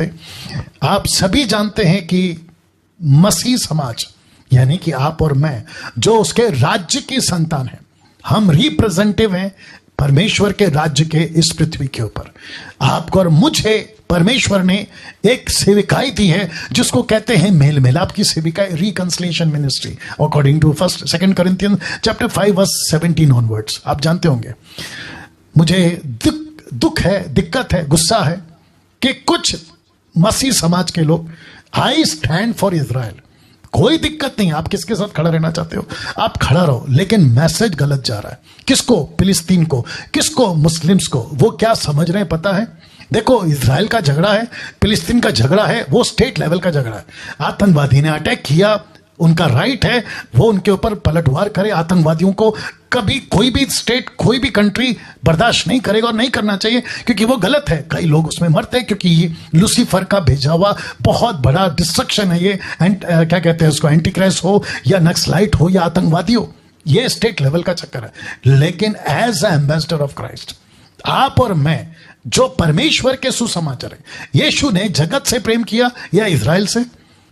थे। आप सभी जानते हैं कि मसीह समाज यानी कि आप और मैं जो उसके राज्य की संतान है, हम रिप्रेजेंटेटिव हैं परमेश्वर के राज्य के इस पृथ्वी के ऊपर। आपको और मुझे परमेश्वर ने एक सेविकाई दी है जिसको कहते हैं मेल मिलाप की सेविकाई, reconciliation ministry, according to 2 Corinthians chapter 5 verse 17 onwards. आप जानते होंगे। मुझे दुख है, दिक्कत है, गुस्सा है कि कुछ मसीह समाज के लोग आई स्टैंड फॉर इजराइल। कोई दिक्कत नहीं, आप किसके साथ खड़ा रहना चाहते हो आप खड़ा रहो, लेकिन मैसेज गलत जा रहा है। किसको? फिलिस्तीन को। किसको? मुस्लिम्स को। वो क्या समझ रहे हैं पता है? देखो, इजराइल का झगड़ा है, फिलिस्तीन का झगड़ा है, वो स्टेट लेवल का झगड़ा है। आतंकवादी ने अटैक किया, उनका राइट है वो उनके ऊपर पलटवार करे। आतंकवादियों को कभी कोई भी स्टेट, कोई भी कंट्री बर्दाश्त नहीं करेगा और नहीं करना चाहिए, क्योंकि वो गलत है। कई लोग उसमें मरते हैं क्योंकि ये लूसीफर का भेजा हुआ बहुत बड़ा डिस्ट्रक्शन है ये। क्या कहते हैं उसको, एंटी क्राइस्ट हो या नक्सलाइट हो या आतंकवादी हो, ये स्टेट लेवल का चक्कर है। लेकिन as a ambassador of Christ, आप और मैं जो परमेश्वर के सुसमाचार है, यीशु ने जगत से प्रेम किया या इजराइल से?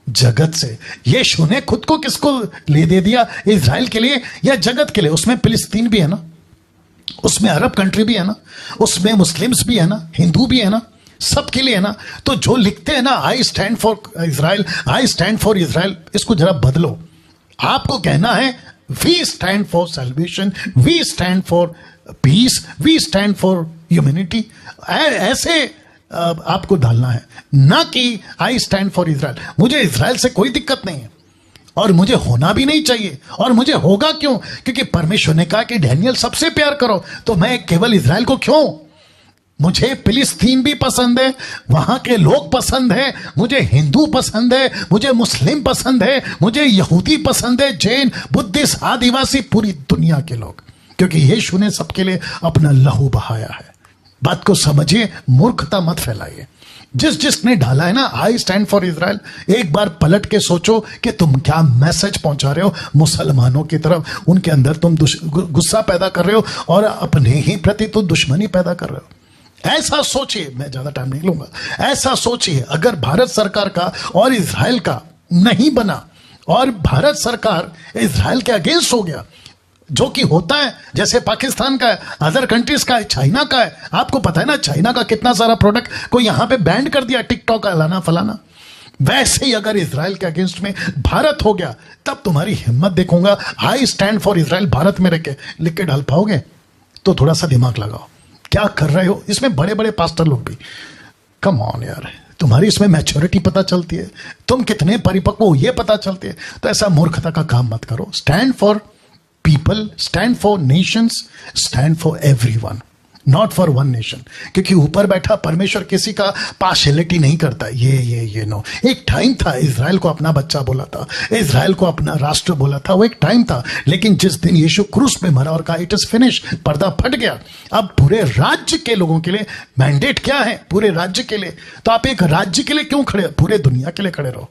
जगत से। यीशु ने खुद को किसको ले दे दिया? इजराइल के लिए या जगत के लिए? उसमें फिलिस्तीन भी है ना, उसमें अरब कंट्री भी है ना, उसमें मुस्लिम्स भी है ना, हिंदू भी है ना, सबके लिए है ना। तो जो लिखते हैं ना I stand for Israel, I stand for Israel, इसको जरा बदलो। आपको कहना है we stand for salvation, we stand for peace, we stand for humanity. ऐसे आपको डालना है, ना कि आई स्टैंड फॉर इजराइल। मुझे इजराइल से कोई दिक्कत नहीं है और मुझे होना भी नहीं चाहिए। और मुझे होगा क्यों? क्योंकि परमेश्वर ने कहा कि डैनियल सबसे प्यार करो, तो मैं केवल इजराइल को क्यों? मुझे फिलिस्तीन भी पसंद है, वहां के लोग पसंद है, मुझे हिंदू पसंद है, मुझे मुस्लिम पसंद है, मुझे यहूदी पसंद है, जैन, बुद्धिस्ट, आदिवासी, पूरी दुनिया के लोग, क्योंकि यीशु ने सबके लिए अपना लहू बहाया है। बात को समझिए, मूर्खता मत फैलाइए। जिसने डाला है ना आई स्टैंड फॉर इजराइल, एक बार पलट के सोचो कि तुम क्या मैसेज पहुंचा रहे हो मुसलमानों की तरफ। उनके अंदर तुम गुस्सा पैदा कर रहे हो और अपने ही प्रति तुम दुश्मनी पैदा कर रहे हो। ऐसा सोचिए, मैं ज्यादा टाइम नहीं लूंगा। ऐसा सोचिए, अगर भारत सरकार का और इजराइल का नहीं बना और भारत सरकार इजराइल के अगेंस्ट हो गया, जो कि होता है, जैसे पाकिस्तान का है, अदर कंट्रीज का है, चाइना का है। आपको पता है ना चाइना का कितना सारा प्रोडक्ट को यहां पे बैन कर दिया, टिकटॉक लाना फलाना। वैसे ही अगर इजराइल के अगेंस्ट में भारत हो गया, तब तुम्हारी हिम्मत देखूंगा। आई स्टैंड फॉर इजराइल भारत में रह के लिख के डाल पाओगे? तो थोड़ा सा दिमाग लगाओ, क्या कर रहे हो? इसमें बड़े बड़े पास्टर लोग भी, कम ऑन यार, तुम्हारी इसमें मैच्योरिटी पता चलती है, तुम कितने परिपक्व हो ये पता चलती है। तो ऐसा मूर्खता का काम मत करो। Stand for people, stand for nations, stand for everyone, not for one nation। क्योंकि ऊपर बैठा परमेश्वर किसी का पार्शियलिटी नहीं करता। ये नो, एक टाइम था इजराइल को अपना बच्चा बोला था, इजराइल को अपना राष्ट्र बोला था, वो एक टाइम था। लेकिन जिस दिन यीशु क्रूस पे मरा और कहा इट इज फिनिश, पर्दा फट गया। अब पूरे राज्य के लोगों के लिए मैंडेट क्या है? पूरे राज्य के लिए। तो आप एक राज्य के लिए क्यों खड़े? पूरे दुनिया के लिए खड़े रहो।